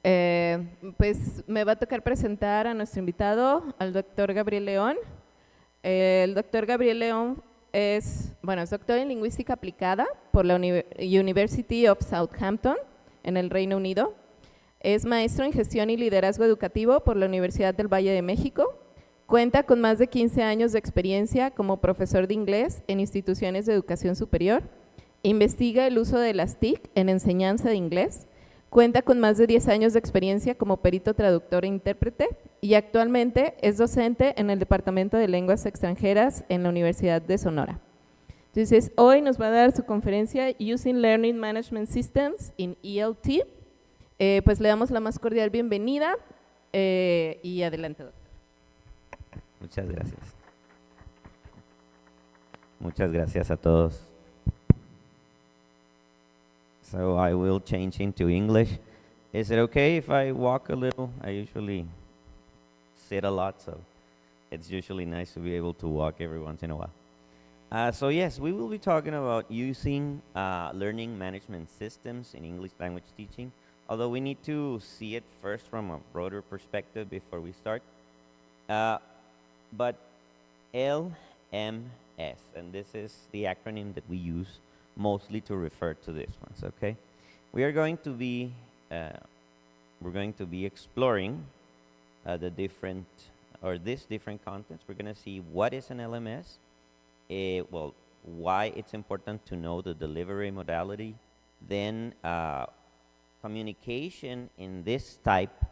Pues me va a tocar presentar a nuestro invitado, al doctor Gabriel León. El doctor Gabriel León es doctor en Lingüística Aplicada por la University of Southampton en el Reino Unido. Es maestro en Gestión y Liderazgo Educativo por la Universidad del Valle de México. Cuenta con más de 15 años de experiencia como profesor de inglés en instituciones de educación superior. Investiga el uso de las TIC en enseñanza de inglés. Cuenta con más de 10 años de experiencia como perito traductor e intérprete y actualmente es docente en el Departamento de Lenguas Extranjeras en la Universidad de Sonora. Entonces, hoy nos va a dar su conferencia Using Learning Management Systems in ELT. Pues le damos la más cordial bienvenida y adelante, doctor. Muchas gracias. Muchas gracias a todos. So I will change into English. Is it okay if I walk a little? I usually sit a lot, so it's usually nice to be able to walk every once in a while. So yes, we will be talking about using learning management systems in English language teaching, although we need to see it first from a broader perspective before we start. But LMS, and this is the acronym that we use mostly to refer to this ones, okay? We are going to be exploring these different contents. We're going to see what is an LMS, well, why it's important to know the delivery modality, then communication in this type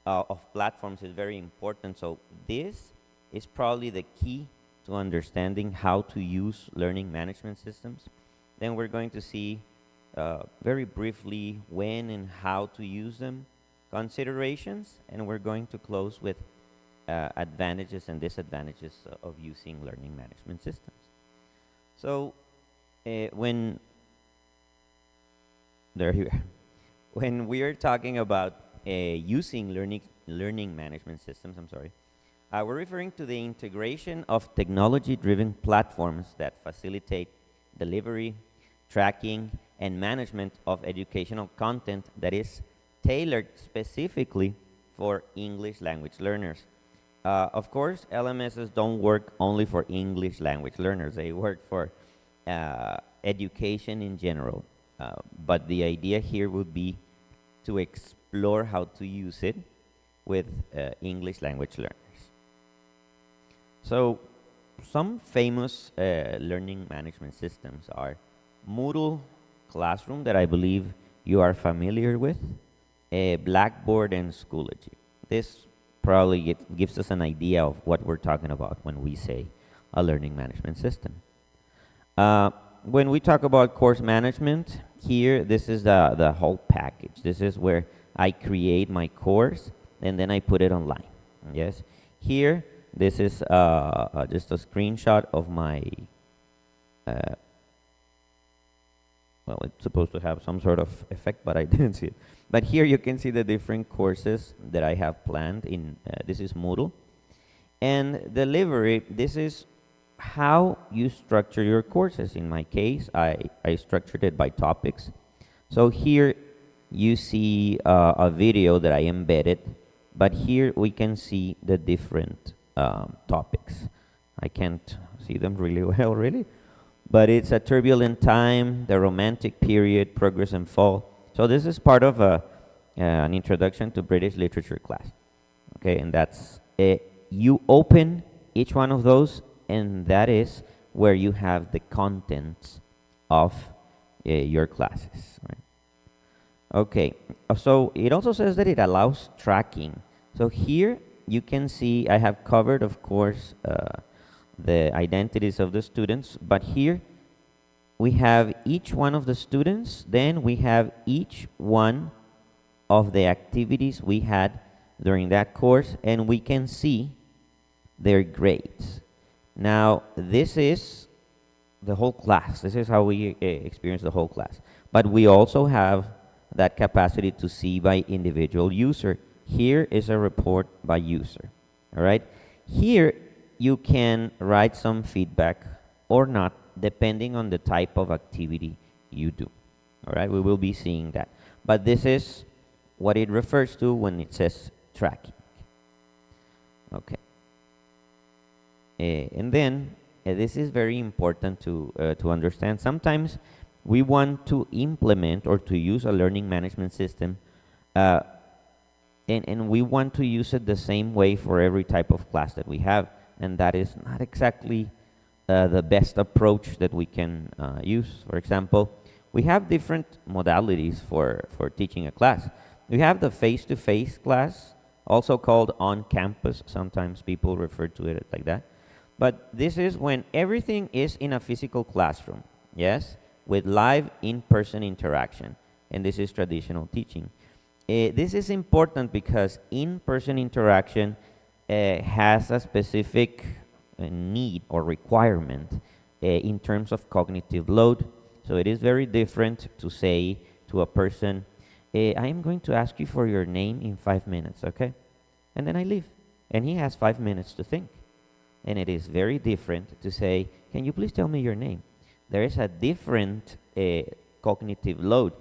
of platforms is very important. So this is probably the key to understanding how to use learning management systems. Then we're going to see very briefly when and how to use them, considerations, and we're going to close with advantages and disadvantages of using learning management systems. So when we are talking about using learning management systems, we're referring to the integration of technology-driven platforms that facilitate delivery, tracking, and management of educational content that is tailored specifically for English language learners. Of course, LMSs don't work only for English language learners. They work for education in general. But the idea here would be to explore how to use it with English language learners. So some famous learning management systems are Moodle Classroom, that I believe you are familiar with, Blackboard, and Schoology. This probably gives us an idea of what we're talking about when we say a learning management system. When we talk about course management, here this is the whole package. This is where I create my course and then I put it online. Yes, here this is just a screenshot of my well, it's supposed to have some sort of effect, but I didn't see it. But here you can see the different courses that I have planned in, this is Moodle. And delivery, this is how you structure your courses. In my case, I structured it by topics. So here you see a video that I embedded, but here we can see the different topics. I can't see them really well, really. But it's a turbulent time, the romantic period, progress and fall. So this is part of an introduction to British literature class. Okay, and that's you open each one of those, and that is where you have the contents of your classes. Right? Okay, so it also says that it allows tracking. So here you can see I have covered, of course, the identities of the students, but here we have each one of the students, then we have each one of the activities we had during that course, and we can see their grades. Now, this is the whole class. This is how we experience the whole class. But we also have that capacity to see by individual user. Here is a report by user. All right? Here, you can write some feedback or not, depending on the type of activity you do. All right, we will be seeing that. But this is what it refers to when it says tracking. Okay. And then this is very important to understand. Sometimes we want to implement or to use a learning management system, and we want to use it the same way for every type of class that we have, and that is not exactly the best approach that we can use. For example, we have different modalities for teaching a class. We have the face-to-face class, also called on-campus. Sometimes people refer to it like that. But this is when everything is in a physical classroom, yes, with live in-person interaction. And this is traditional teaching. This is important because in-person interaction has a specific need or requirement in terms of cognitive load. So it is very different to say to a person, I am going to ask you for your name in 5 minutes, okay? And then I leave. And he has 5 minutes to think. And it is very different to say, can you please tell me your name? There is a different cognitive load.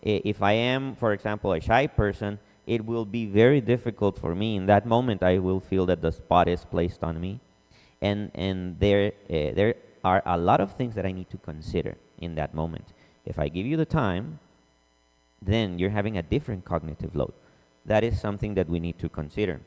If I am, for example, a shy person, it will be very difficult for me. In that moment, I will feel that the spot is placed on me. And there are a lot of things that I need to consider in that moment. If I give you the time, then you're having a different cognitive load. That is something that we need to consider.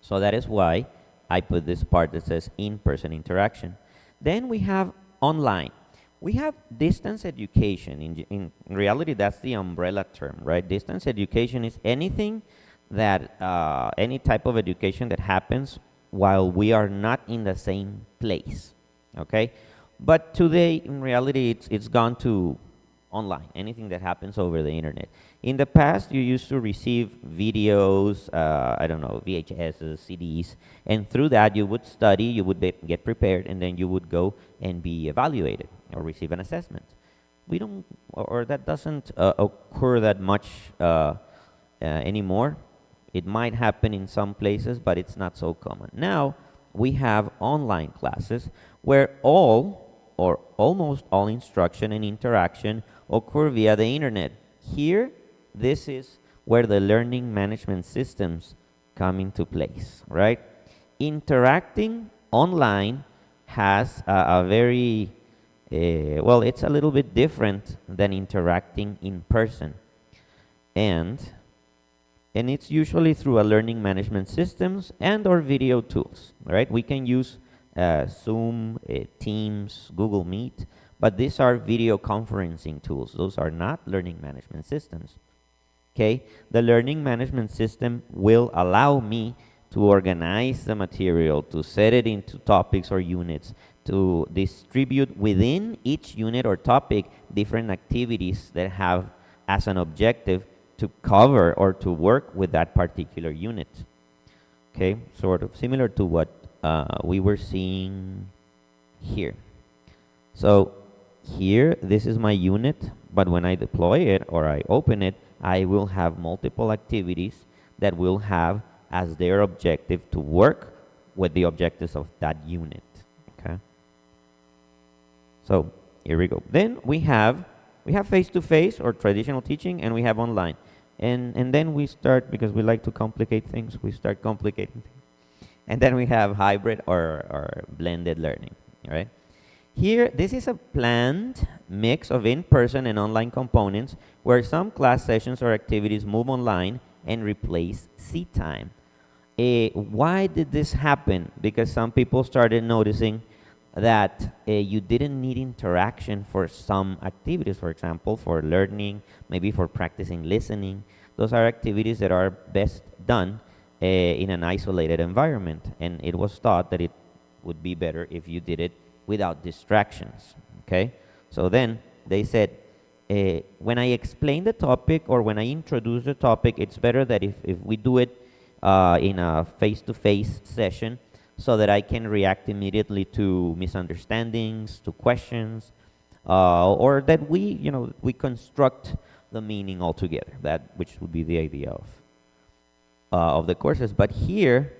So that is why I put this part that says in-person interaction. Then we have online. We have distance education. In reality, that's the umbrella term, right? Distance education is anything that, any type of education that happens while we are not in the same place, okay? But today, in reality, it's gone to online, anything that happens over the internet. In the past, you used to receive videos, I don't know, VHSs, CDs, and through that you would study, you would get prepared, and then you would go and be evaluated or receive an assessment. We don't, or that doesn't occur that much anymore. It might happen in some places, but it's not so common. Now, we have online classes where all or almost all instruction and interaction occur via the internet. Here, this is where the learning management systems come into place, right? Interacting online has a very, well, it's a little bit different than interacting in person. And it's usually through a learning management systems and or video tools, right? We can use Zoom, Teams, Google Meet, but these are video conferencing tools. Those are not learning management systems, okay? The learning management system will allow me to organize the material, to set it into topics or units, to distribute within each unit or topic different activities that have as an objective to cover or to work with that particular unit, okay? Sort of similar to what we were seeing here. So here, this is my unit, but when I deploy it or I open it, I will have multiple activities that will have as their objective to work with the objectives of that unit, okay? So here we go. Then we have face-to-face or traditional teaching, and we have online. And then we start, because we like to complicate things, we start complicating things. And then we have hybrid or blended learning, right? Here, this is a planned mix of in-person and online components where some class sessions or activities move online and replace seat time. Why did this happen? Because some people started noticing that you didn't need interaction for some activities, for example, for learning, maybe for practicing listening. Those are activities that are best done in an isolated environment, and it was thought that it would be better if you did it without distractions, okay? So then they said, when I explain the topic or when I introduce the topic, it's better that if we do it in a face-to-face session so that I can react immediately to misunderstandings, to questions, or that we construct the meaning altogether, which would be the idea of the courses. But here,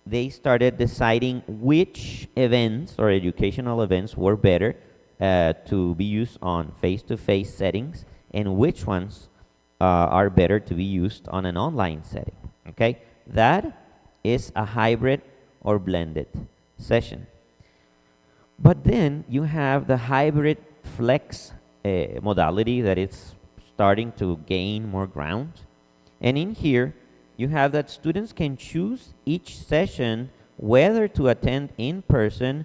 they started deciding which events or educational events were better to be used on face-to-face settings and which ones are better to be used on an online setting. Okay, that is a hybrid or blended session. But then you have the hybrid flex modality that is starting to gain more ground. And in here, you have that students can choose each session whether to attend in person,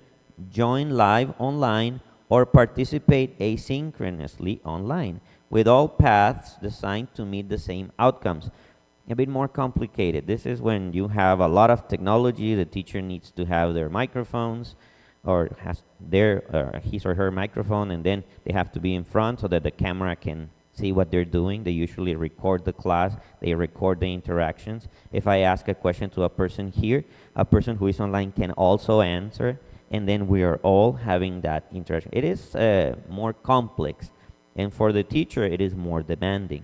join live online, or participate asynchronously online, with all paths designed to meet the same outcomes. A bit more complicated. This is when you have a lot of technology. The teacher needs to have their microphones, or has their his or her microphone, and then they have to be in front so that the camera can see what they're doing. They usually record the class, they record the interactions. If I ask a question to a person here, a person who is online can also answer, and then we are all having that interaction. It is more complex, and for the teacher it is more demanding,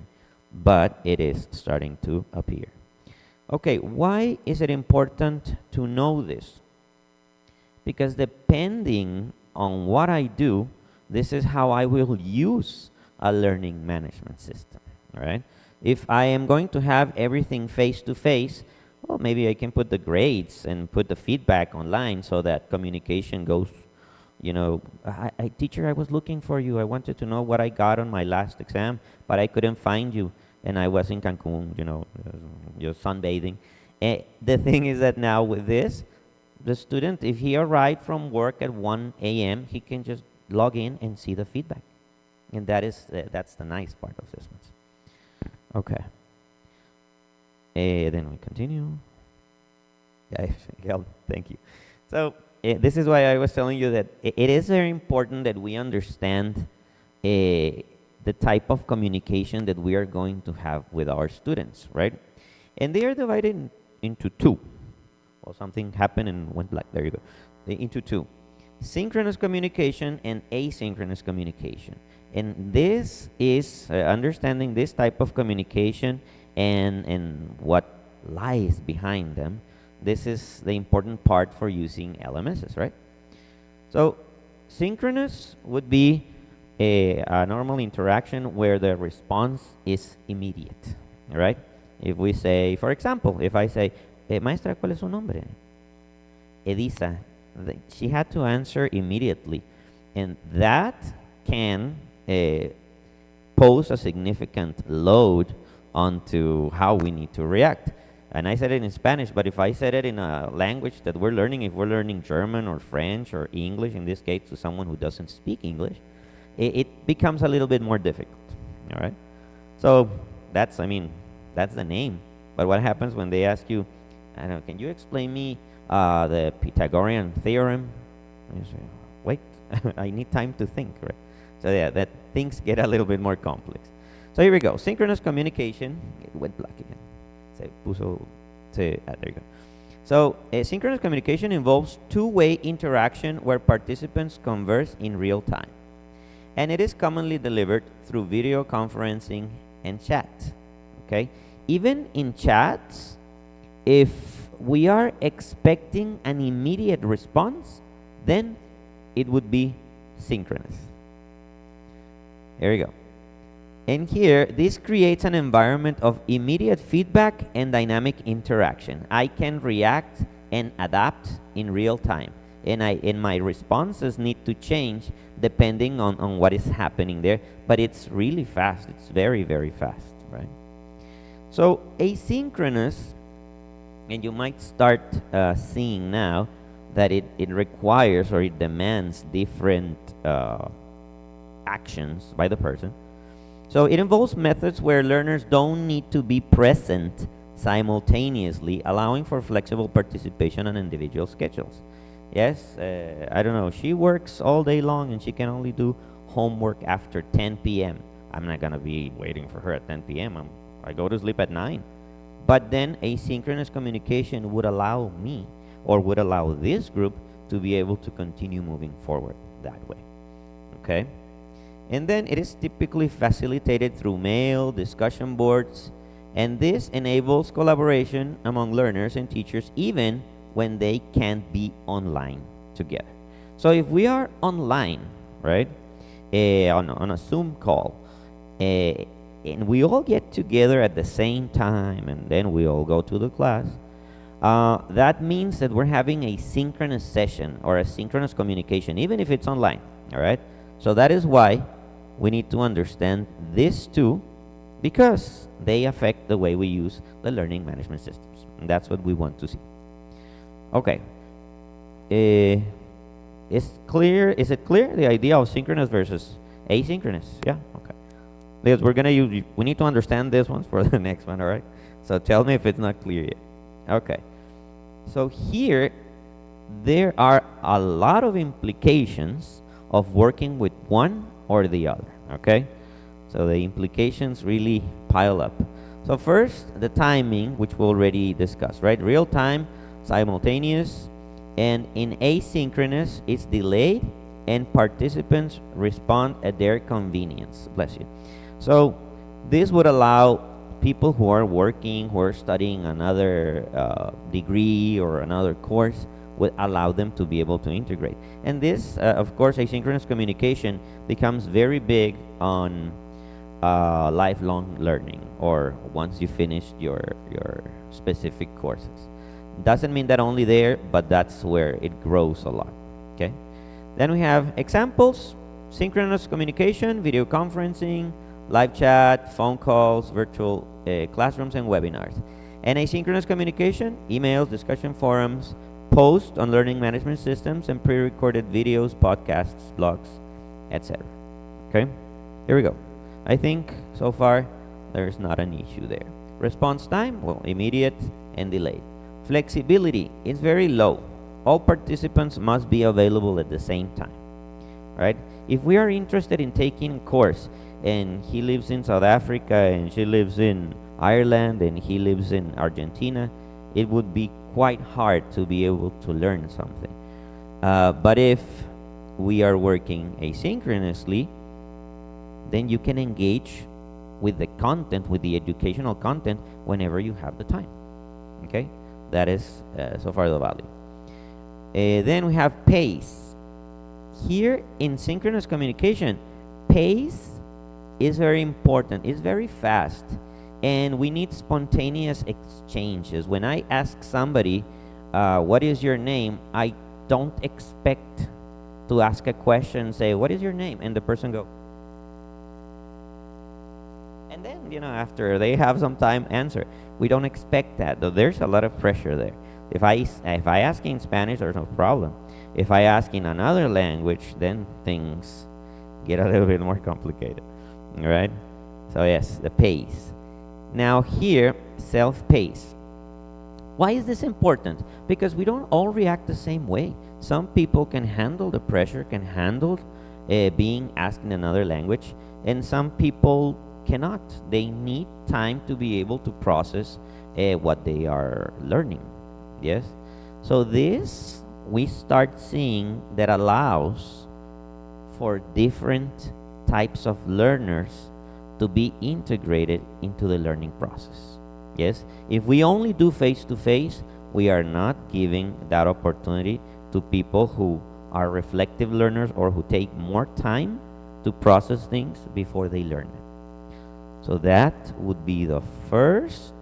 but it is starting to appear. Okay, why is it important to know this? Because depending on what I do, this is how I will use a learning management system, all right? If I am going to have everything face-to-face, well, maybe I can put the grades and put the feedback online so that communication goes, you know, teacher, I was looking for you. I wanted to know what I got on my last exam, but I couldn't find you, and I was in Cancun, you know, just sunbathing. The thing is that now with this, the student, if he arrived from work at 1 a.m., he can just log in and see the feedback. And that is that's the nice part of this one. Okay. Then we continue. Yeah, thank you. So this is why I was telling you that it is very important that we understand the type of communication that we are going to have with our students, right? And they are divided into two. Well, something happened and went black. There you go. Into two. Synchronous communication and asynchronous communication. And this is understanding this type of communication and what lies behind them. This is the important part for using LMSs, right? So synchronous would be a normal interaction where the response is immediate, right? If we say, for example, if I say, Maestra, ¿cuál es su nombre? Edisa. She had to answer immediately. And that can pose a significant load onto how we need to react. And I said it in Spanish, but if I said it in a language that we're learning, if we're learning German or French or English, in this case to someone who doesn't speak English, it becomes a little bit more difficult, all right? So that's, I mean, that's the name. But what happens when they ask you, I don't know, can you explain me the Pythagorean theorem? And you say, wait, I need time to think, right? So yeah, that things get a little bit more complex. So here we go. Synchronous communication. It went black again. There you go. So synchronous communication involves two-way interaction where participants converse in real time. And it is commonly delivered through video conferencing and chat. Okay? Even in chats, if we are expecting an immediate response, then it would be synchronous. Here we go. And here, this creates an environment of immediate feedback and dynamic interaction. I can react and adapt in real time. And my responses need to change depending on what is happening there. But it's really fast. It's very, very fast, right? So asynchronous, and you might start seeing now that it requires or it demands different actions by the person. So it involves methods where learners don't need to be present simultaneously, allowing for flexible participation on individual schedules. Yes, I don't know, she works all day long and she can only do homework after 10 p.m. I'm not going to be waiting for her at 10 p.m. I go to sleep at 9. But then asynchronous communication would allow me, or would allow this group, to be able to continue moving forward that way. Okay? And then it is typically facilitated through mail, discussion boards, and this enables collaboration among learners and teachers even when they can't be online together. So if we are online, right, on a Zoom call, and we all get together at the same time, and then we all go to the class, that means that we're having a synchronous session or a synchronous communication, even if it's online, all right? So that is why we need to understand this too, because they affect the way we use the learning management systems. And that's what we want to see. Okay. Is it clear, the idea of synchronous versus asynchronous? Yeah, okay. Because we need to understand this one for the next one, all right? So tell me if it's not clear yet. Okay. So here, there are a lot of implications of working with one or the other, okay? So the implications really pile up. So first, the timing, which we already discussed, right? Real time, simultaneous, and in asynchronous, it's delayed, and participants respond at their convenience. Bless you. So this would allow people who are working, who are studying another degree or another course, would allow them to be able to integrate. And this, of course, asynchronous communication becomes very big on lifelong learning, or once you finish your specific courses. Doesn't mean that only there, but that's where it grows a lot. Okay. Then we have examples: synchronous communication, video conferencing, live chat, phone calls, virtual classrooms, and webinars. And asynchronous communication: emails, discussion forums, posts on learning management systems, and pre-recorded videos, podcasts, blogs, etc. Okay, here we go. I think so far there's not an issue there. Response time, well, immediate and delayed. Flexibility is very low. All participants must be available at the same time, right? If we are interested in taking a course and he lives in South Africa and she lives in Ireland and he lives in Argentina, it would be quite hard to be able to learn something. But if we are working asynchronously, then you can engage with the content, with the educational content, whenever you have the time. Okay, that is so far the value. Then we have pace. Here in synchronous communication, pace is very important. It's very fast, and we need spontaneous exchanges. When I ask somebody, what is your name, I don't expect to ask a question, say, what is your name? And the person go. And then, you know, after they have some time, answer. We don't expect that, though there's a lot of pressure there. If I ask in Spanish, there's no problem. If I ask in another language, then things get a little bit more complicated. All right? So yes, the pace. Now here, self-pace. Why is this important? Because we don't all react the same way. Some people can handle the pressure, can handle being asked in another language, and some people cannot. They need time to be able to process what they are learning. Yes? So this, we start seeing that allows for different types of learners to be integrated into the learning process. Yes? If we only do face-to-face, we are not giving that opportunity to people who are reflective learners or who take more time to process things before they learn them. So that would be the first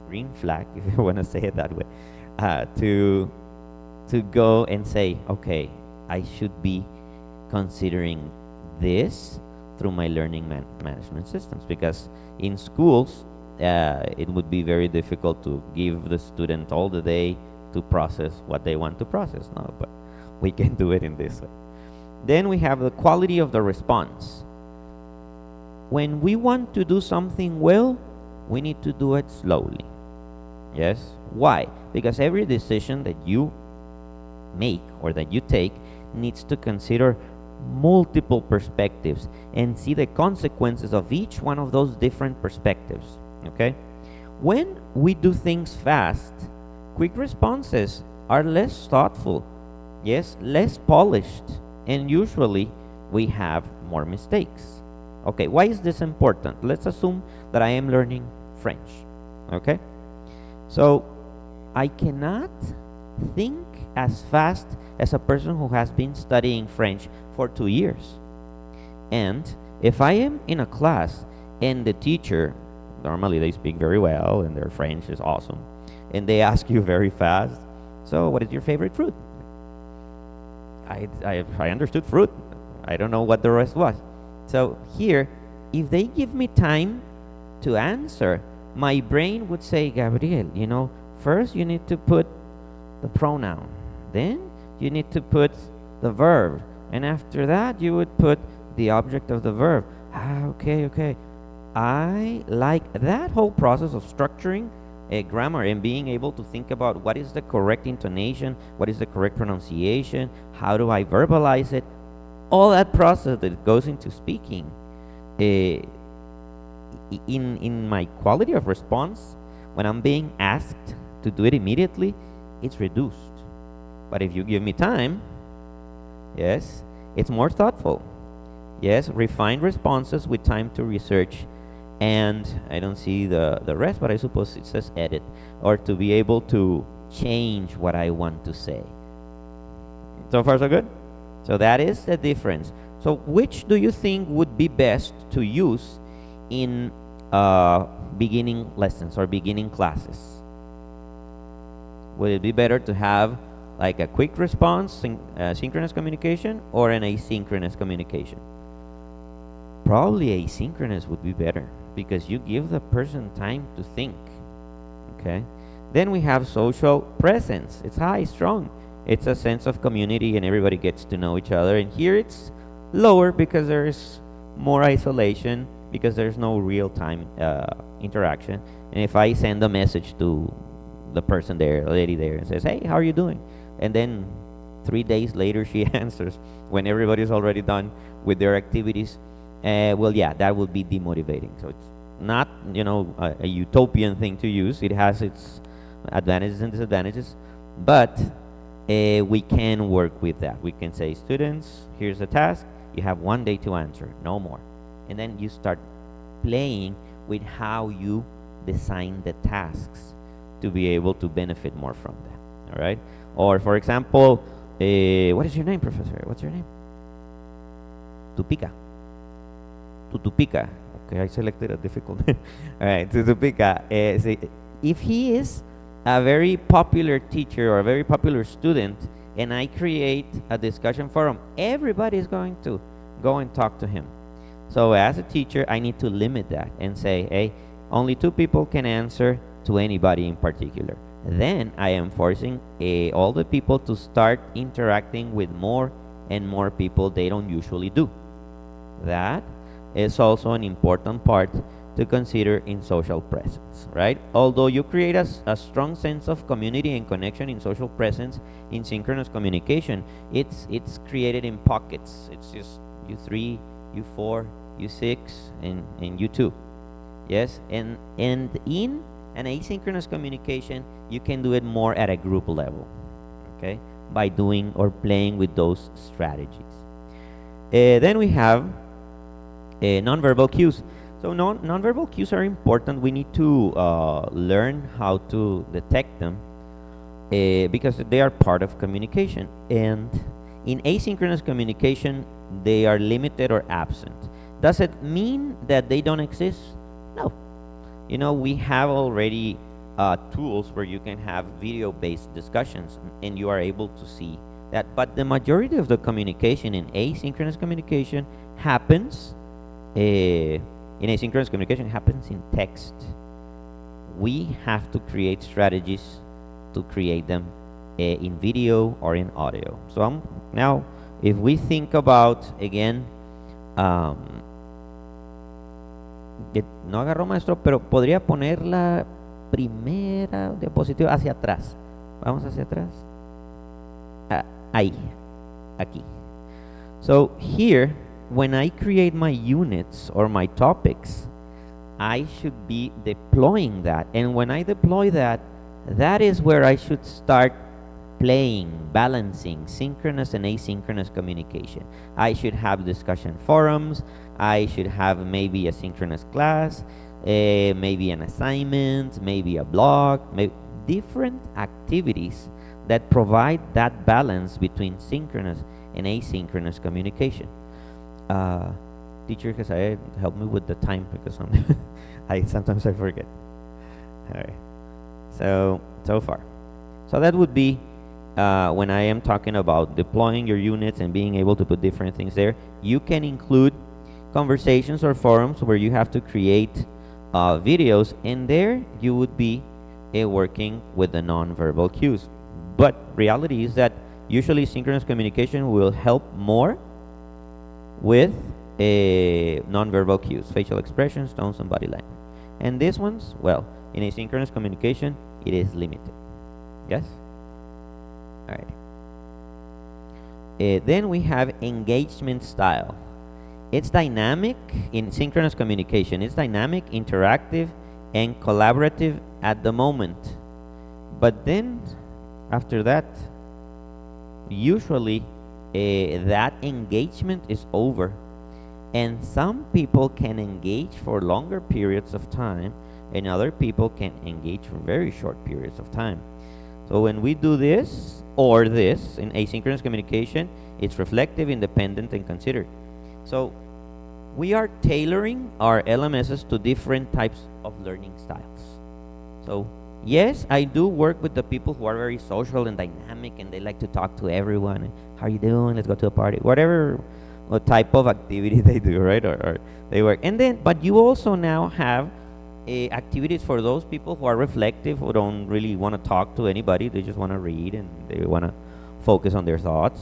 green flag, if you want to say it that way, to go and say, okay, I should be considering this through my learning management systems, because in schools it would be very difficult to give the student all the day to process what they want to process. No, but we can do it in this way. Then we have the quality of the response. When we want to do something well, we need to do it slowly. Yes? Why? Because every decision that you make or that you take needs to consider multiple perspectives and see the consequences of each one of those different perspectives. Okay? When we do things fast, quick responses are less thoughtful, yes, less polished, and usually we have more mistakes. Okay, why is this important? Let's assume that I am learning French. Okay? So I cannot think as fast as a person who has been studying French for 2 years. And if I am in a class and the teacher, normally they speak very well and their French is awesome, and they ask you very fast, so what is your favorite fruit? I understood fruit. I don't know what the rest was. So here, if they give me time to answer, my brain would say, Gabriel, you know, first you need to put the pronoun, then you need to put the verb, and after that you would put the object of the verb. Okay. I like that whole process of structuring a grammar and being able to think about what is the correct intonation, what is the correct pronunciation, how do I verbalize it, all that process that goes into speaking. In my quality of response, when I'm being asked to do it immediately, it's reduced. But if you give me time, yes, it's more thoughtful. Yes, refined responses with time to research, and I don't see the rest, but I suppose it says edit, or to be able to change what I want to say. So far so good? So that is the difference. So which do you think would be best to use in beginning lessons or beginning classes? Would it be better to have like a quick response, synchronous communication, or an asynchronous communication? Probably asynchronous would be better, because you give the person time to think. Okay. Then we have social presence. It's high, strong. It's a sense of community and everybody gets to know each other. And here it's lower because there's more isolation, because there's no real-time interaction. And if I send a message to the person there, the lady there, and says, hey, how are you doing? And then 3 days later she answers when everybody's already done with their activities, well, yeah, that would be demotivating. So it's not, you know, a utopian thing to use. It has its advantages and disadvantages, but we can work with that. We can say, students, here's a task. You have 1 day to answer, no more. And then you start playing with how you design the tasks to be able to benefit more from that. All right. Or for example, what is your name, professor? What's your name? Tupica. Tutupica. Okay, I selected a difficult name. All right, Tutupica. If he is a very popular teacher or a very popular student, and I create a discussion forum, everybody is going to go and talk to him. So as a teacher, I need to limit that and say, hey, only 2 people can answer to anybody in particular. Then I am forcing all the people to start interacting with more and more people they don't usually do. That is also an important part to consider in social presence, right? Although you create a strong sense of community and connection in social presence, in synchronous communication, it's created in pockets. It's just you 3, you 4, you 6, and you 2. Yes, and in an asynchronous communication, you can do it more at a group level, okay, by doing or playing with those strategies. Then we have nonverbal cues. So nonverbal cues are important. We need to learn how to detect them because they are part of communication. And in asynchronous communication, they are limited or absent. Does it mean that they don't exist? No. You know, we have already tools where you can have video-based discussions and you are able to see that. But the majority of the communication in asynchronous communication happens in asynchronous communication happens in text. We have to create strategies to create them in video or in audio. So now, if we think about, again, no agarró maestro, pero podría poner la primera diapositiva hacia atrás. Vamos hacia atrás. Ahí, aquí. So here, when I create my units or my topics, I should be deploying that. And when I deploy that, that is where I should start playing, balancing synchronous and asynchronous communication. I should have discussion forums. I should have maybe a synchronous class, maybe an assignment, maybe a blog, different activities that provide that balance between synchronous and asynchronous communication. Teacher Kesae, help me with the time because sometimes I forget. All right. So far. So that would be when I am talking about deploying your units and being able to put different things there. You can include conversations or forums where you have to create videos, and there you would be working with the non-verbal cues. But reality is that usually synchronous communication will help more with non-verbal cues, facial expressions, tones, and body language. And these ones, well, in asynchronous communication, it is limited. Yes? All right. Then we have engagement style. It's dynamic in synchronous communication. It's dynamic, interactive, and collaborative at the moment. But then, after that, usually that engagement is over. And some people can engage for longer periods of time, and other people can engage for very short periods of time. So when we do this or this in asynchronous communication, it's reflective, independent, and considered. So we are tailoring our LMSs to different types of learning styles. So yes, I do work with the people who are very social and dynamic, and they like to talk to everyone. How are you doing? Let's go to a party. Whatever type of activity they do, right? Or they work. And then, but you also now have activities for those people who are reflective, who don't really want to talk to anybody. They just want to read and they want to focus on their thoughts.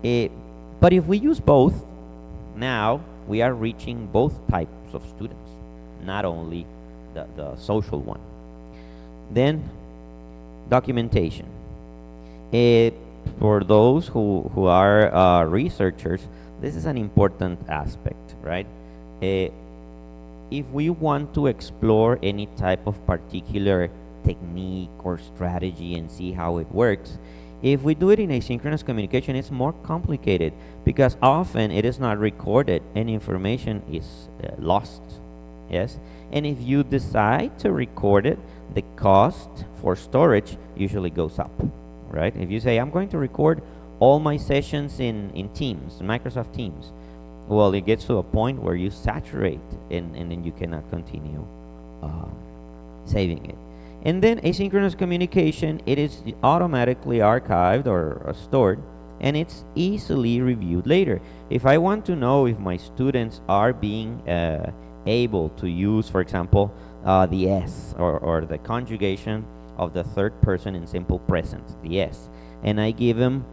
But if we use both, now we are reaching both types of students, not only the social one. Then documentation. For those who are researchers, this is an important aspect, right? If we want to explore any type of particular technique or strategy and see how it works, if we do it in asynchronous communication, it's more complicated because often it is not recorded and information is lost. Yes, and if you decide to record it, the cost for storage usually goes up, right? If you say, I'm going to record all my sessions in Teams, Microsoft Teams, well, it gets to a point where you saturate and then you cannot continue saving it. And then asynchronous communication, it is automatically archived or stored, and it's easily reviewed later. If I want to know if my students are being able to use, for example, the S or the conjugation of the third person in simple present, the S, and I give them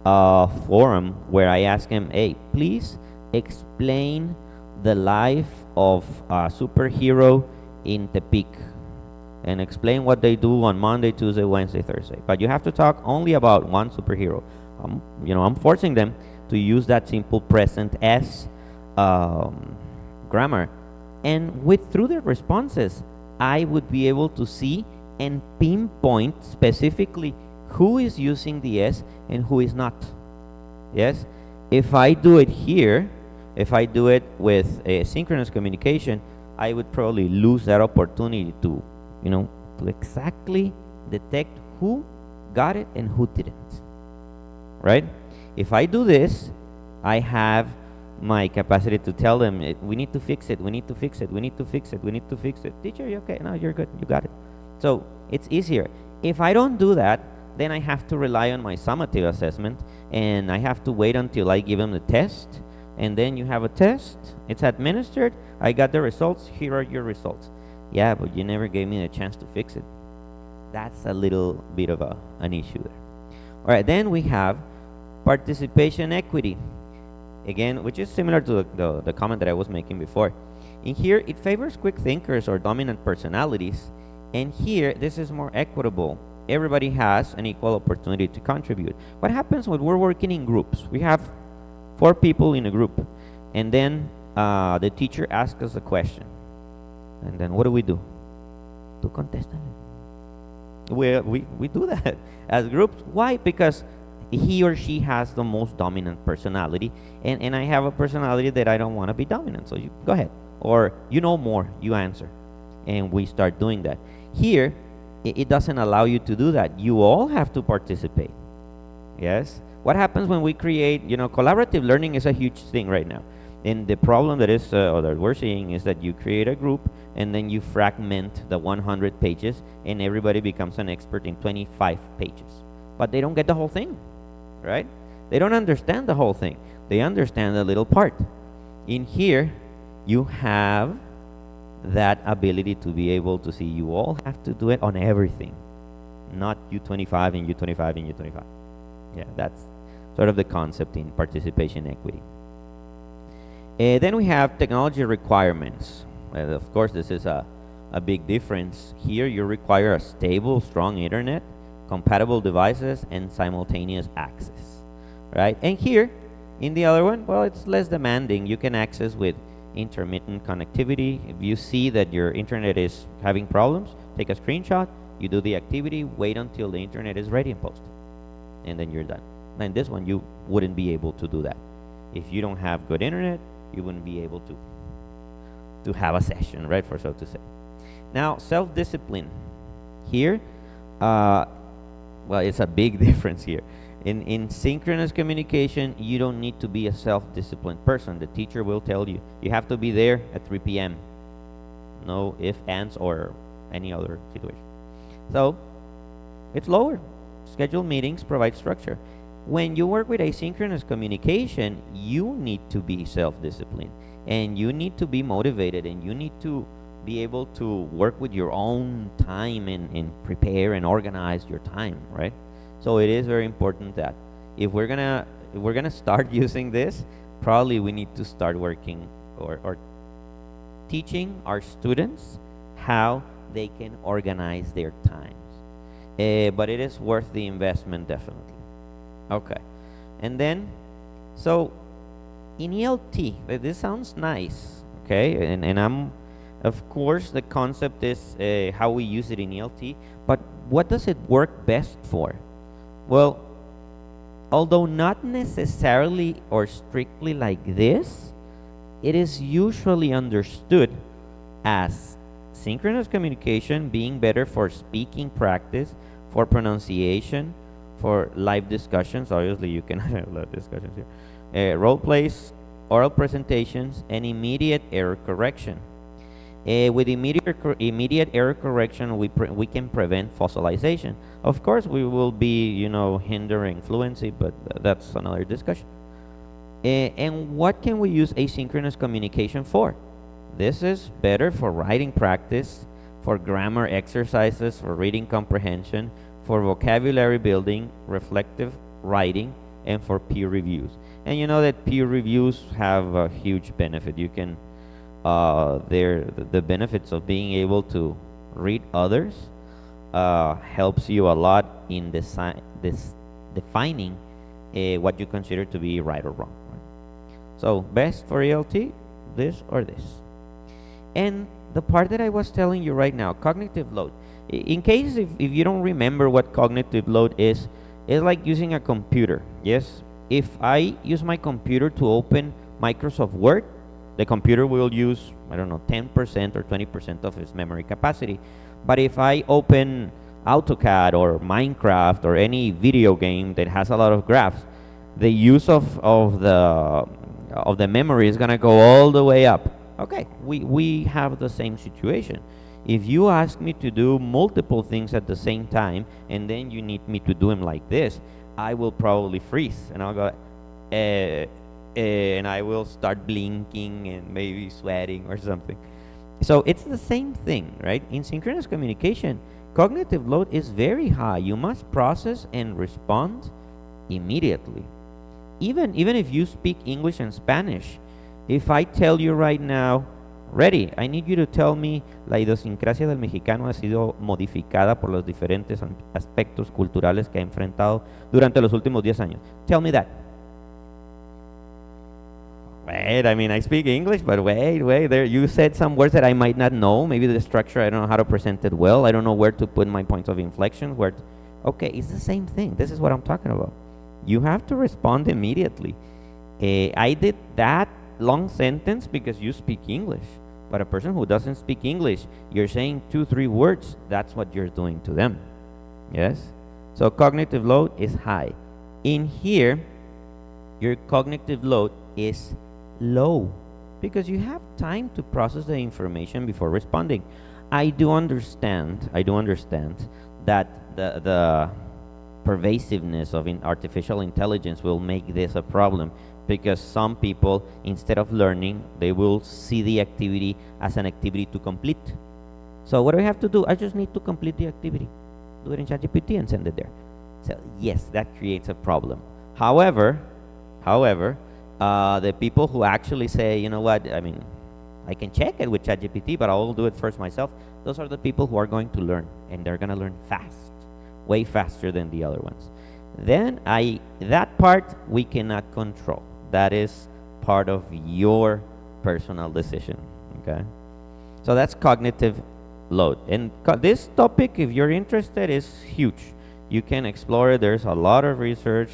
a forum where I ask them, hey, please explain the life of a superhero in Tepic and explain what they do on Monday, Tuesday, Wednesday, Thursday. But you have to talk only about one superhero. I'm forcing them to use that simple present S grammar. And through their responses, I would be able to see and pinpoint specifically who is using the S and who is not. Yes? If I do it here, if I do it with a synchronous communication, I would probably lose that opportunity to exactly detect who got it and who didn't. Right? If I do this, I have my capacity to tell them, we need to fix it, we need to fix it, we need to fix it, we need to fix it. Teacher, you okay? No, you're good, you got it. So it's easier. If I don't do that, then I have to rely on my summative assessment, and I have to wait until I give them the test, and then you have a test, it's administered, I got the results, here are your results. Yeah, but you never gave me the chance to fix it. That's a little bit of an issue there. All right, then we have participation equity. Again, which is similar to the comment that I was making before. In here, it favors quick thinkers or dominant personalities. And here, this is more equitable. Everybody has an equal opportunity to contribute. What happens when we're working in groups? We have 4 people in a group. And then the teacher asks us a question. And then what do? To contest it. We do that as groups. Why? Because he or she has the most dominant personality, and I have a personality that I don't want to be dominant, so you go ahead, or you know more, you answer, and we start doing that. Here it doesn't allow you to do that. You all have to participate. Yes. What happens when we create, collaborative learning is a huge thing right now. And the problem that is, or that we're seeing, is that you create a group and then you fragment the 100 pages and everybody becomes an expert in 25 pages. But they don't get the whole thing, right? They don't understand the whole thing. They understand a little part. In here, you have that ability to be able to see you all have to do it on everything, not U25 and U25 and U25. Yeah, that's sort of the concept in participation equity. Then we have technology requirements. Of course, this is a big difference. Here you require a stable, strong internet, compatible devices, and simultaneous access, right? And here, in the other one, well, it's less demanding. You can access with intermittent connectivity. If you see that your internet is having problems, take a screenshot, you do the activity, wait until the internet is ready and post it. And then you're done. And this one, you wouldn't be able to do that. If you don't have good internet, you wouldn't be able to have a session, right, for so to say. Now, self-discipline. Here, well, it's a big difference here. In synchronous communication, you don't need to be a self-disciplined person. The teacher will tell you, you have to be there at 3 p.m. No ifs, ands, or any other situation. So, it's lower. Scheduled meetings provide structure. When you work with asynchronous communication, you need to be self-disciplined. And you need to be motivated, and you need to be able to work with your own time and prepare and organize your time, right? So it is very important that if we're gonna start using this, probably we need to start working or teaching our students how they can organize their times. But it is worth the investment, definitely. Okay, and then so in ELT, this sounds nice, okay, and I'm, of course, the concept is how we use it in ELT, but what does it work best for? Well, although not necessarily or strictly like this, it is usually understood as synchronous communication being better for speaking practice, for pronunciation, for live discussions. Obviously, you can have live discussions here. Role plays, oral presentations, and immediate error correction. With immediate error correction, we can prevent fossilization. Of course, we will be, hindering fluency, but that's another discussion. And what can we use asynchronous communication for? This is better for writing practice, for grammar exercises, for reading comprehension, for vocabulary building, reflective writing, and for peer reviews. And you know that peer reviews have a huge benefit. You can the benefits of being able to read others helps you a lot in defining what you consider to be right or wrong. Right? So best for ELT, this or this. And the part that I was telling you right now, cognitive load. In case if you don't remember what cognitive load is, it's like using a computer. Yes, if I use my computer to open Microsoft Word, the computer will use, I don't know, 10% or 20% of its memory capacity. But if I open AutoCAD or Minecraft or any video game that has a lot of graphs, the use of the memory is going to go all the way up. Okay, we have the same situation. If you ask me to do multiple things at the same time, and then you need me to do them like this, I will probably freeze, and I'll go, and I will start blinking and maybe sweating or something. So it's the same thing, right? In synchronous communication, cognitive load is very high. You must process and respond immediately. Even if you speak English and Spanish, if I tell you right now, ready, I need you to tell me la idiosincrasia del mexicano ha sido modificada por los diferentes aspectos culturales que ha enfrentado durante los últimos 10 años. Tell me that. Wait, I mean, I speak English, but wait, there you said some words that I might not know. Maybe the structure, I don't know how to present it well. I don't know where to put my points of inflection. Okay, it's the same thing. This is what I'm talking about. You have to respond immediately. I did that long sentence because you speak English. But a person who doesn't speak English, you're saying 2-3 words, that's what you're doing to them. Yes? So cognitive load is high. In here, your cognitive load is low because you have time to process the information before responding. I do understand that the pervasiveness of artificial intelligence will make this a problem, because some people, instead of learning, they will see the activity as an activity to complete. So what do I have to do? I just need to complete the activity. Do it in ChatGPT and send it there. So yes, that creates a problem. However, the people who actually say, you know what, I mean, I can check it with ChatGPT, but I'll do it first myself, those are the people who are going to learn, and they're going to learn fast, way faster than the other ones. Then that part we cannot control. That is part of your personal decision, okay? So that's cognitive load. And this topic, if you're interested, is huge. You can explore it. There's a lot of research,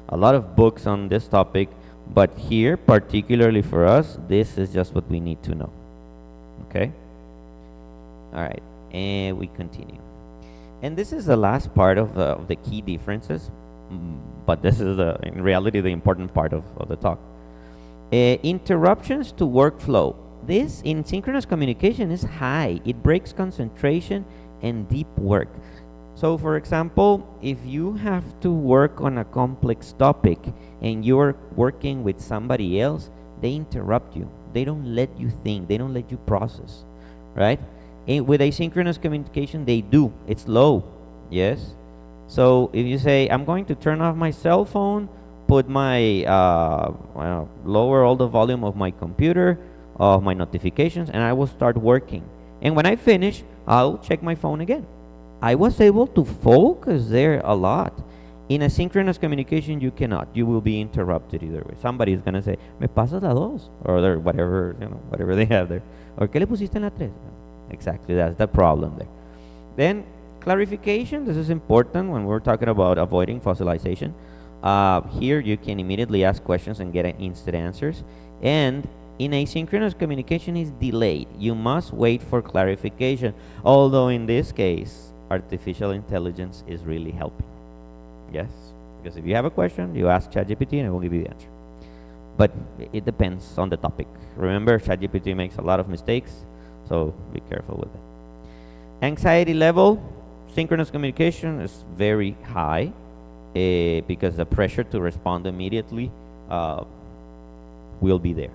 a lot of books on this topic, but here, particularly for us, this is just what we need to know, okay? All right, and we continue. And this is the last part of the key differences, but this is in reality the important part of the talk. Interruptions to workflow. This in synchronous communication is high. It breaks concentration and deep work. So for example, if you have to work on a complex topic and you're working with somebody else, they interrupt you. They don't let you think. They don't let you process, right? And with asynchronous communication, they do. It's low, yes? So if you say, I'm going to turn off my cell phone, put my, lower all the volume of my computer, of my notifications, and I will start working. And when I finish, I'll check my phone again. I was able to focus there a lot. In asynchronous communication, you cannot. You will be interrupted either way. Somebody is going to say, ¿me pasas la dos? Or whatever, whatever they have there. Or ¿qué le pusiste en la tres? Exactly, that's the problem there. Then clarification. This is important when we're talking about avoiding fossilization. Here you can immediately ask questions and get instant answers. And in asynchronous communication is delayed. You must wait for clarification. Although in this case, artificial intelligence is really helping. Yes, because if you have a question, you ask ChatGPT and it will give you the answer. But it depends on the topic. Remember, ChatGPT makes a lot of mistakes, so be careful with it. Anxiety level, synchronous communication is very high because the pressure to respond immediately will be there.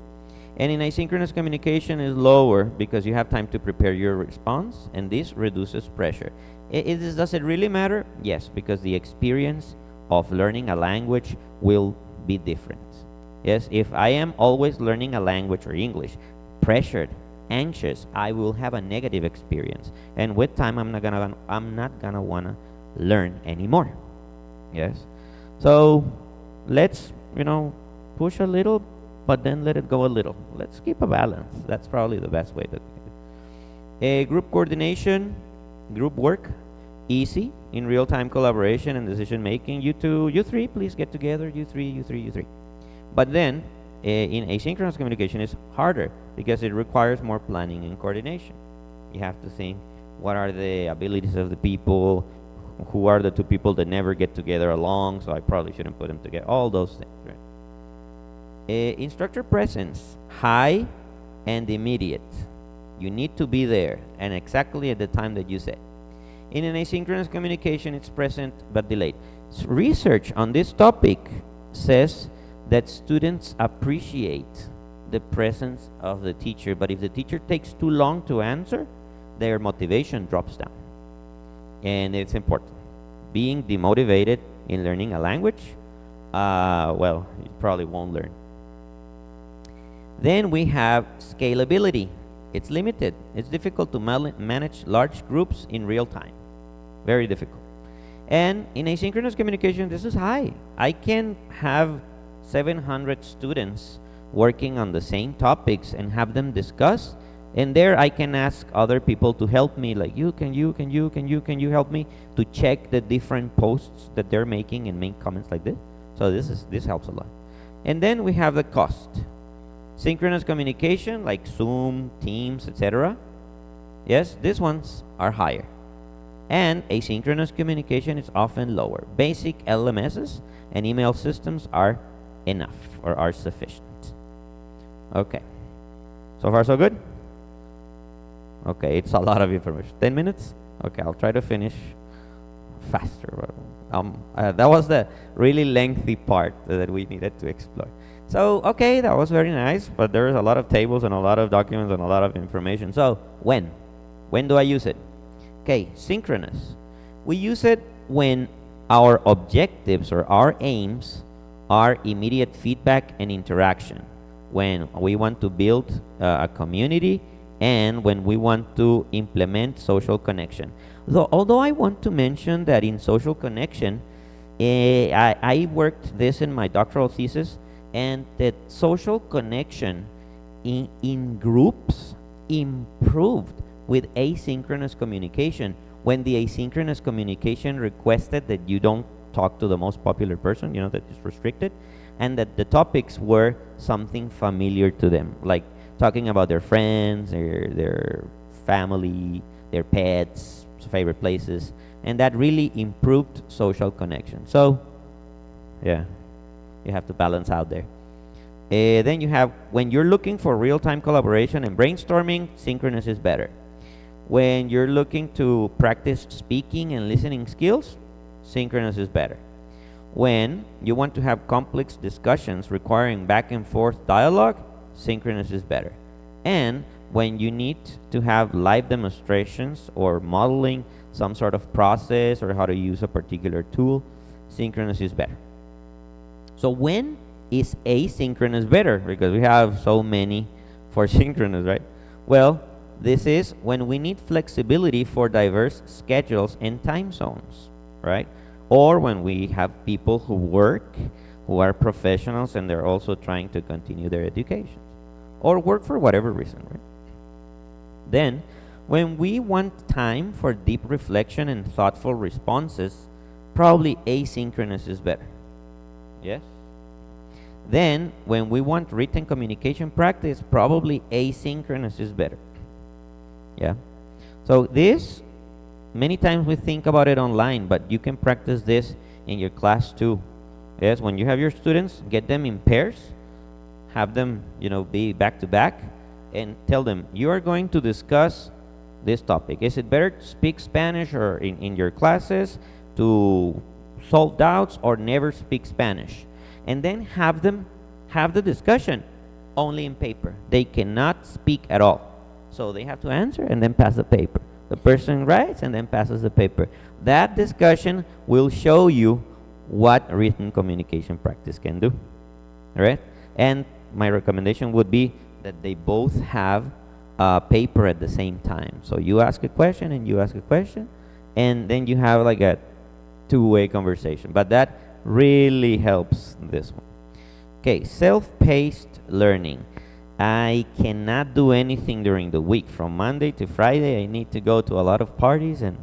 And in asynchronous communication is lower because you have time to prepare your response, and this reduces pressure. Does it really matter? Yes, because the experience of learning a language will be different. Yes, if I am always learning a language or English, pressured, anxious, I will have a negative experience, and with time I'm not gonna wanna learn anymore. Yes, so let's push a little, but then let it go a little. Let's keep a balance. That's probably the best way to do it. Group coordination, group work, easy in real-time collaboration and decision making. You two, you three, please get together. You three. But then in asynchronous communication is harder because it requires more planning and coordination. You have to think, what are the abilities of the people? Who are the two people that never get together along? So I probably shouldn't put them together. All those things, right? Instructor presence, high and immediate. You need to be there and exactly at the time that you said. In an asynchronous communication, it's present but delayed. Research on this topic says that students appreciate the presence of the teacher, but if the teacher takes too long to answer, their motivation drops down. And it's important. Being demotivated in learning a language, well, you probably won't learn. Then we have scalability. It's limited. It's difficult to manage large groups in real time. Very difficult. And in asynchronous communication, this is high. I can have 700 students working on the same topics and have them discuss, and there I can ask other people to help me, like can you help me to check the different posts that they're making and make comments like this. So this helps a lot. And then we have the cost. Synchronous communication like Zoom, Teams, etc. Yes, these ones are higher. And asynchronous communication is often lower. Basic LMSs and email systems are enough or are sufficient. Okay. So far, so good? Okay, it's a lot of information. 10 minutes? Okay, I'll try to finish faster. That was the really lengthy part that we needed to explore. So, okay, that was very nice, but there's a lot of tables and a lot of documents and a lot of information. So, when? When do I use it? Okay, synchronous. We use it when our objectives or our aims are immediate feedback and interaction. When we want to build a community and when we want to implement social connection. Although I want to mention that in social connection, I worked this in my doctoral thesis, and that social connection in groups improved with asynchronous communication when the asynchronous communication requested that you don't talk to the most popular person, you know, that is restricted, and that the topics were something familiar to them, like talking about their friends, their family, their pets, favorite places, and that really improved social connection. So, yeah, you have to balance out there. Then you have, when you're looking for real-time collaboration and brainstorming, synchronous is better. When you're looking to practice speaking and listening skills, synchronous is better. When you want to have complex discussions requiring back and forth dialogue, synchronous is better. And when you need to have live demonstrations or modeling some sort of process or how to use a particular tool, synchronous is better. So when is asynchronous better? Because we have so many for synchronous, right? Well, this is when we need flexibility for diverse schedules and time zones, right? Or when we have people who work, who are professionals, and they're also trying to continue their education, or work for whatever reason, right? Then, when we want time for deep reflection and thoughtful responses, probably asynchronous is better. Yes? Then, when we want written communication practice, probably asynchronous is better. Yeah? So this, many times we think about it online, but you can practice this in your class too. Yes, when you have your students, get them in pairs, have them, be back to back, and tell them, you are going to discuss this topic. Is it better to speak Spanish or in your classes, to solve doubts, or never speak Spanish? And then have them have the discussion only in paper. They cannot speak at all. So they have to answer and then pass the paper. The person writes and then passes the paper. That discussion will show you what written communication practice can do. All right? And my recommendation would be that they both have a paper at the same time. So you ask a question and you ask a question, and then you have like a two-way conversation. But that really helps this one. Okay, self-paced learning. I cannot do anything during the week. From Monday to Friday, I need to go to a lot of parties and,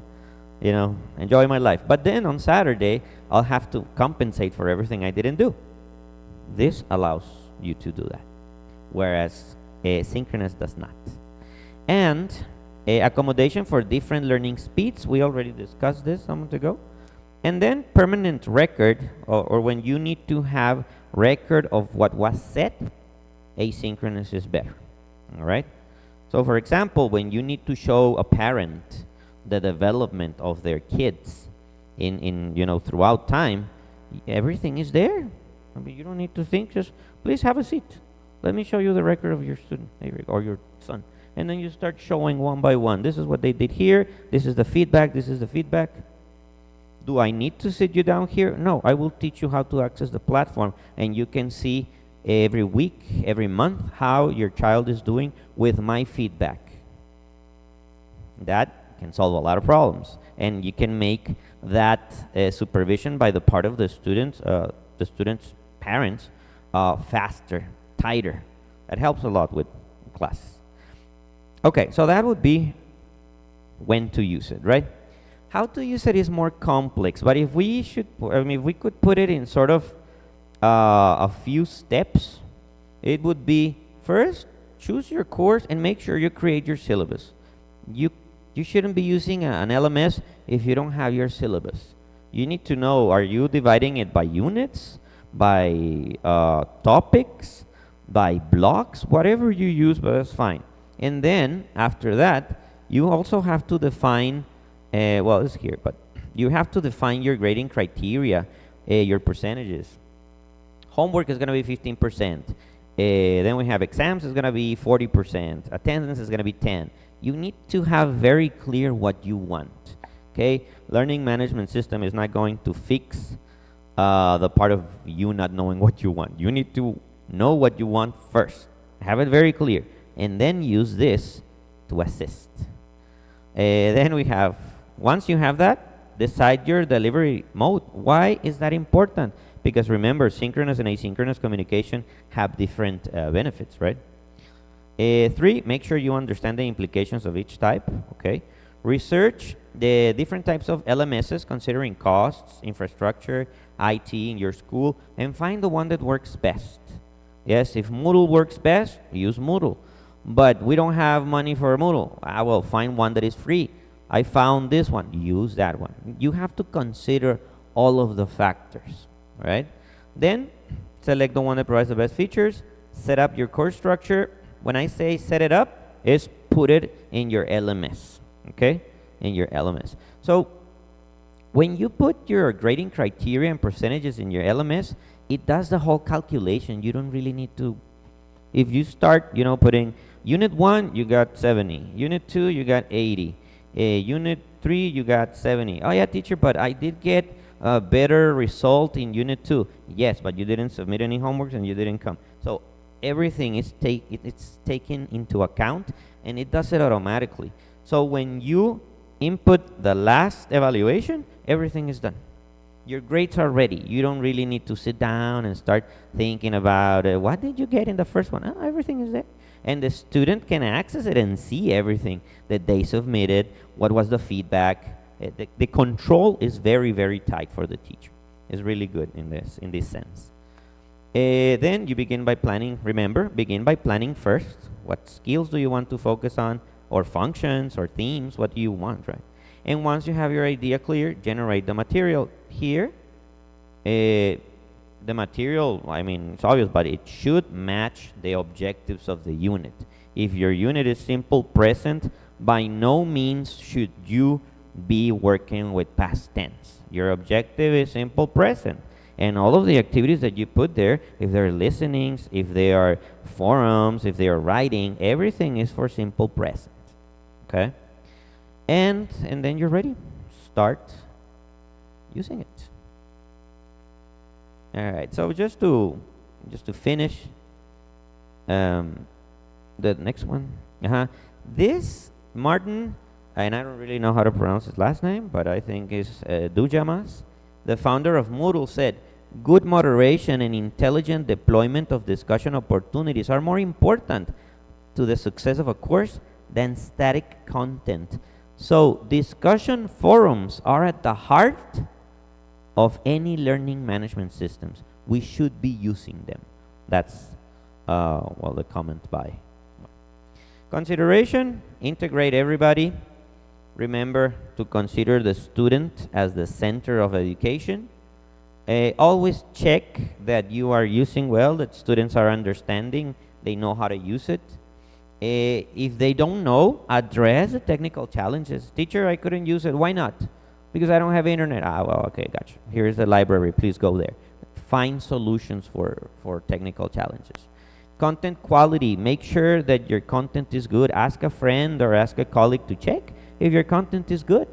enjoy my life. But then on Saturday, I'll have to compensate for everything I didn't do. This allows you to do that, whereas synchronous does not. And accommodation for different learning speeds. We already discussed this a moment ago. And then permanent record, or when you need to have record of what was said, asynchronous is better. All right? So for example, when you need to show a parent the development of their kids in throughout time, everything is there. I mean, you don't need to think, just please have a seat. Let me show you the record of your student or your son. And then you start showing one by one. This is what they did here. This is the feedback. This is the feedback. Do I need to sit you down here? No, I will teach you how to access the platform, and you can see every week, every month, how your child is doing with my feedback. That can solve a lot of problems, and you can make that supervision by the part of the students' parents faster, tighter. That helps a lot with classes. Okay, so that would be when to use it, right? How to use it is more complex, but if we could put it in sort of a few steps, it would be, first, choose your course and make sure you create your syllabus. You shouldn't be using an LMS if you don't have your syllabus. You need to know, are you dividing it by units, by topics, by blocks, whatever you use, but that's fine. And then after that, you also have to define, well, it's here, but you have to define your grading criteria, your percentages. Homework is going to be 15%. Then we have exams is going to be 40%. Attendance is going to be 10. You need to have very clear what you want. Okay, learning management system is not going to fix the part of you not knowing what you want. You need to know what you want first. Have it very clear, and then use this to assist. Then we have, once you have that, decide your delivery mode. Why is that important? Because remember, synchronous and asynchronous communication have different benefits, right? 3, make sure you understand the implications of each type, okay? Research the different types of LMSs, considering costs, infrastructure, IT in your school, and find the one that works best. Yes, if Moodle works best, use Moodle. But we don't have money for Moodle. I will find one that is free. I found this one, use that one. You have to consider all of the factors, right? Then select the one that provides the best features, set up your course structure. When I say set it up, is put it in your LMS, okay? In your LMS. So when you put your grading criteria and percentages in your LMS, it does the whole calculation. You don't really need to, if you start, you know, putting unit 1, you got 70. Unit 2, you got 80. Unit 3, you got 70. Oh yeah, teacher, but I did get a better result in unit 2. Yes, but you didn't submit any homeworks and you didn't come. So everything is it's taken into account, and it does it automatically. So when you input the last evaluation, everything is done. Your grades are ready. You don't really need to sit down and start thinking about what did you get in the first one. Oh, everything is there. And the student can access it and see everything that they submitted, what was the feedback. The control is very, very tight for the teacher. It's really good in this sense. Then you begin by planning. Remember, begin by planning first. What skills do you want to focus on, or functions, or themes? What do you want, right? And once you have your idea clear, generate the material. Here, the material, I mean, it's obvious, but it should match the objectives of the unit. If your unit is simple present, by no means should you be working with past tense. Your objective is simple present. And all of the activities that you put there, if they're listenings, if they are forums, if they are writing, everything is for simple present. Okay? And then you're ready. Start using it. All right. So just to finish, the next one. This Martin, and I don't really know how to pronounce his last name, but I think it's Dujamas, the founder of Moodle, said, "Good moderation and intelligent deployment of discussion opportunities are more important to the success of a course than static content." So discussion forums are at the heart of any learning management systems. We should be using them. That's well, the comment by. Consideration, integrate everybody. Remember to consider the student as the center of education. Always check that you are using well, that students are understanding, they know how to use it. If they don't know, address the technical challenges. Teacher, I couldn't use it. Why not? Because I don't have internet. Ah, well, okay, gotcha. Here is the library. Please go there. Find solutions for technical challenges. Content quality. Make sure that your content is good. Ask a friend or ask a colleague to check if your content is good.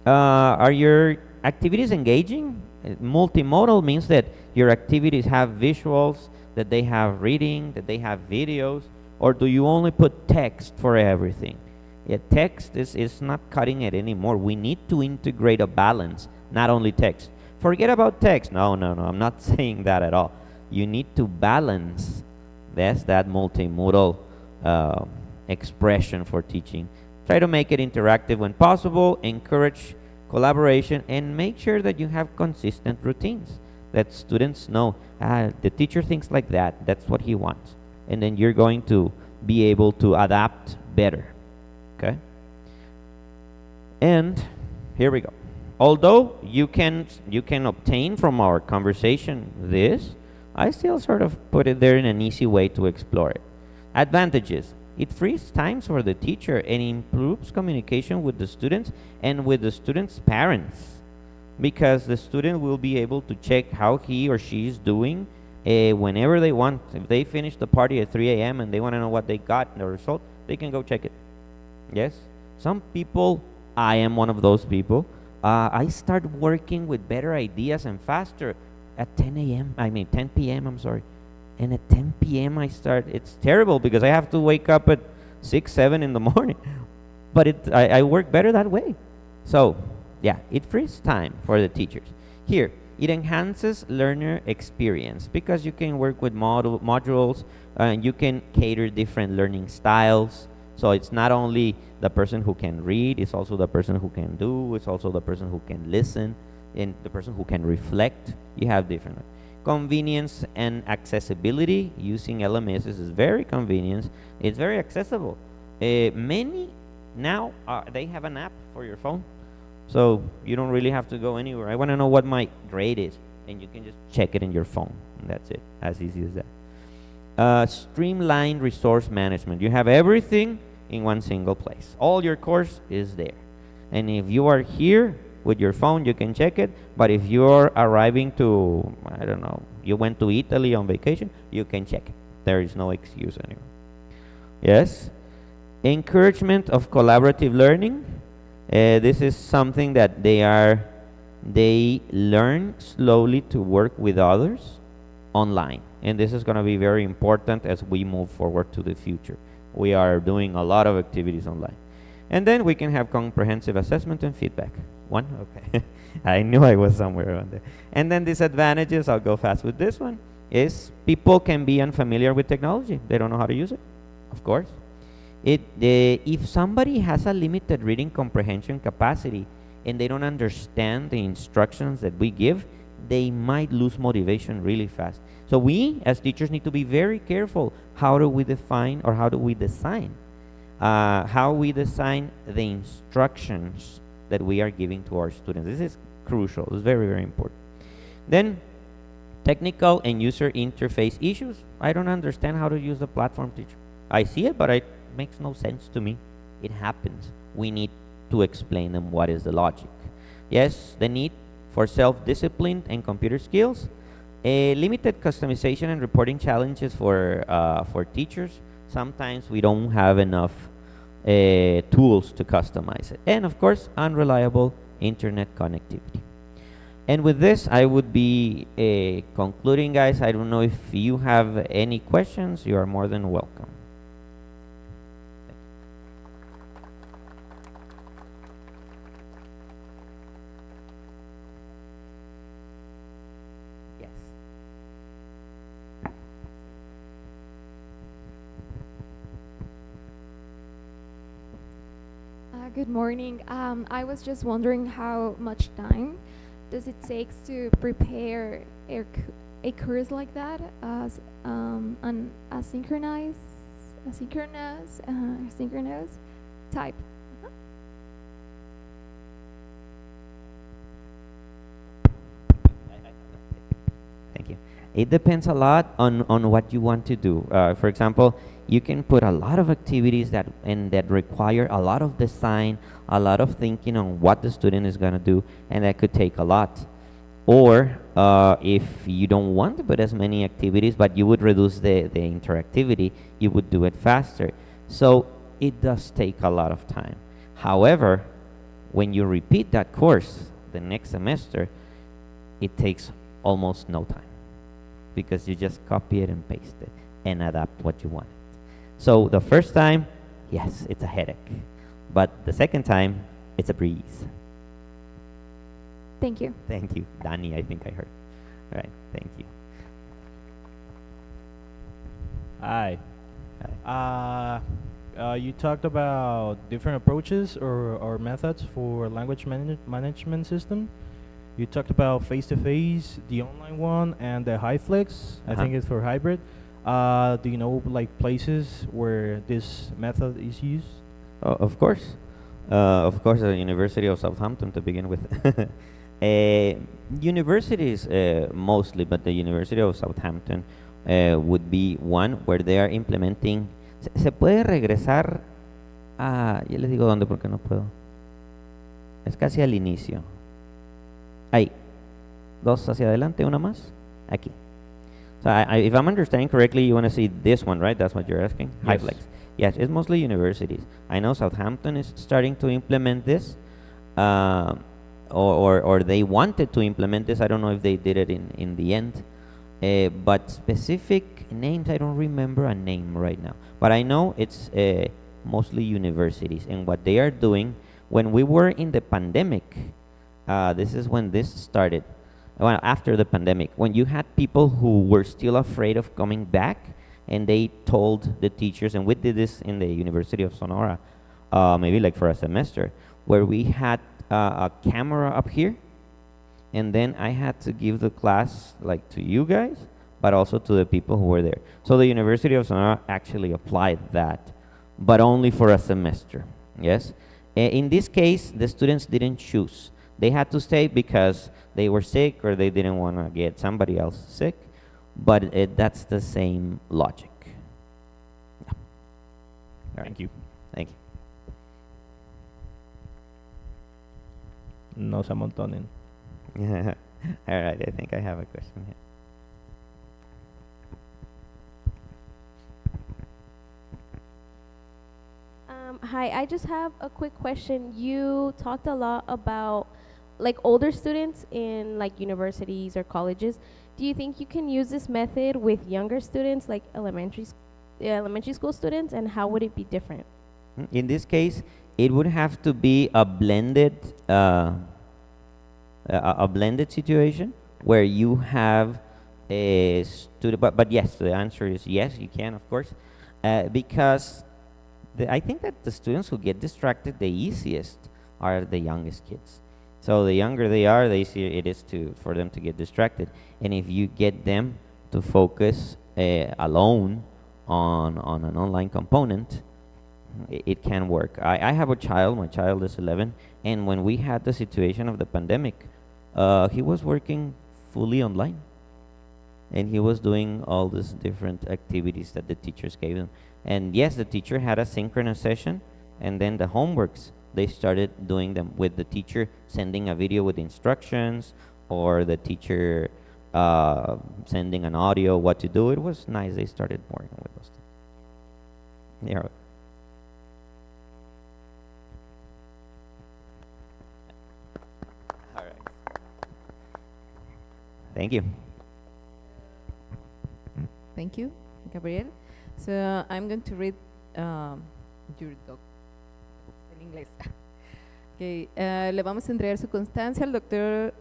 Are your activities engaging? Multimodal means that your activities have visuals, that they have reading, that they have videos, or do you only put text for everything? Yeah, text is not cutting it anymore. We need to integrate a balance, not only text. Forget about text. No, I'm not saying that at all. You need to balance that multimodal expression for teaching. Try to make it interactive when possible, encourage collaboration, and make sure that you have consistent routines, that students know, the teacher thinks like that, that's what he wants. And then you're going to be able to adapt better, okay? And here we go. Although you can obtain from our conversation this, I still sort of put it there in an easy way to explore it. Advantages. It frees times for the teacher and improves communication with the students and with the students' parents, because the student will be able to check how he or she is doing whenever they want. If they finish the party at 3 a.m. and they want to know what they got in the result, they can go check it. Yes? Some people, I am one of those people, I start working with better ideas and faster at 10 p.m., I'm sorry. And at 10 p.m. it's terrible because I have to wake up at 6, 7 in the morning. But I work better that way. So, yeah, it frees time for the teachers. Here, it enhances learner experience because you can work with modules and you can cater different learning styles. So it's not only the person who can read, it's also the person who can do, it's also the person who can listen, and the person who can reflect. You have different. Convenience and accessibility. Using LMS is very convenient. It's very accessible. Many now, they have an app for your phone. So you don't really have to go anywhere. I want to know what my grade is, and you can just check it in your phone. And that's it, as easy as that. Streamlined resource management. You have everything in one single place. All your course is there. And if you are here with your phone, you can check it. But if you're arriving to, I don't know, you went to Italy on vacation, you can check it. There is no excuse anymore. Yes. Encouragement of collaborative learning. This is something that they learn slowly to work with others online. And this is going to be very important as we move forward to the future. We are doing a lot of activities online. And then we can have comprehensive assessment and feedback. One? Okay. I knew I was somewhere around there. And then disadvantages, I'll go fast with this one, is people can be unfamiliar with technology. They don't know how to use it, of course. If somebody has a limited reading comprehension capacity and they don't understand the instructions that we give, they might lose motivation really fast. So we, as teachers, need to be very careful. How do we define, or how do we design? How we design the instructions that we are giving to our students. This is crucial. It's very, very important. Then, technical and user interface issues. I don't understand how to use the platform, teacher. I see it, but it makes no sense to me. It happens. We need to explain them what is the logic. Yes, the need for self-discipline and computer skills. Limited customization and reporting challenges for teachers. Sometimes we don't have enough tools to customize it. And of course, unreliable internet connectivity. And with this, I would be concluding, guys. I don't know if you have any questions. You are more than welcome. Good morning. I was just wondering how much time does it take to prepare a course like that as an asynchronous type? Thank you. It depends a lot on what you want to do. For example, you can put a lot of activities that require a lot of design, a lot of thinking on what the student is going to do, and that could take a lot. Or if you don't want to put as many activities, but you would reduce the interactivity, you would do it faster. So it does take a lot of time. However, when you repeat that course the next semester, it takes almost no time, because you just copy it and paste it and adapt what you want. So the first time, yes, it's a headache. But the second time, it's a breeze. Thank you. Thank you. Danny, I think I heard. All right, thank you. Hi. You talked about different approaches or methods for language management system. You talked about face-to-face, the online one, and the HyFlex. I think it's for hybrid. Do you know like places where this method is used? Of course, the University of Southampton to begin with. Universities mostly, but the University of Southampton would be one where they are implementing. Se puede regresar a, ya les digo dónde porque no puedo. Es casi al inicio. Ahí. Dos hacia adelante, una más. Aquí. So if I'm understanding correctly, you want to see this one, right? That's what you're asking? Yes. HyFlex. Yes, it's mostly universities. I know Southampton is starting to implement this, or they wanted to implement this. I don't know if they did it in the end. But specific names, I don't remember a name right now. But I know it's mostly universities. And what they are doing, when we were in the pandemic, this is when this started. Well, after the pandemic, when you had people who were still afraid of coming back, and they told the teachers, and we did this in the University of Sonora, maybe like for a semester, where we had a camera up here, and then I had to give the class like to you guys, but also to the people who were there. So the University of Sonora actually applied that, but only for a semester, yes? In this case, the students didn't choose. They had to stay because they were sick or they didn't want to get somebody else sick, but that's the same logic. Yeah. All right. Thank you. Thank you. No se amontonen. All right, I think I have a question here. Hi, I just have a quick question. You talked a lot about like older students in like universities or colleges. Do you think you can use this method with younger students, like elementary school students, and how would it be different? In this case, it would have to be a blended situation where you have a student. But yes, the answer is yes, you can, of course, because I think that the students who get distracted the easiest are the youngest kids. So the younger they are, the easier it is for them to get distracted. And if you get them to focus alone on an online component, it can work. I have a child, my child is 11, and when we had the situation of the pandemic, he was working fully online. And he was doing all these different activities that the teachers gave him. And yes, the teacher had a synchronous session, and then the homeworks, they started doing them with the teacher sending a video with instructions, or the teacher sending an audio, what to do. It was nice. They started working with those things. Yeah. All right. Thank you. Thank you, Gabriel. So I'm going to read your doc en inglés. Okay, le vamos a entregar su constancia al doctor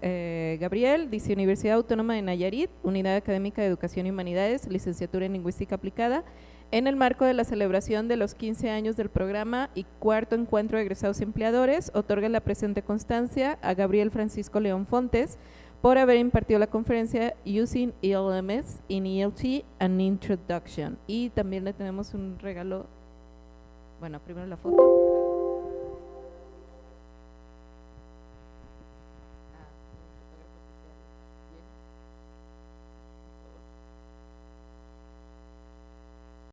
Gabriel, dice Universidad Autónoma de Nayarit, Unidad Académica de Educación y Humanidades, licenciatura en Lingüística Aplicada, en el marco de la celebración de los 15 años del programa y cuarto encuentro de egresados y empleadores, otorga la presente constancia a Gabriel Francisco León Fontes por haber impartido la conferencia Using LMS in ELT and Introduction. Y también le tenemos un regalo, bueno, primero la foto.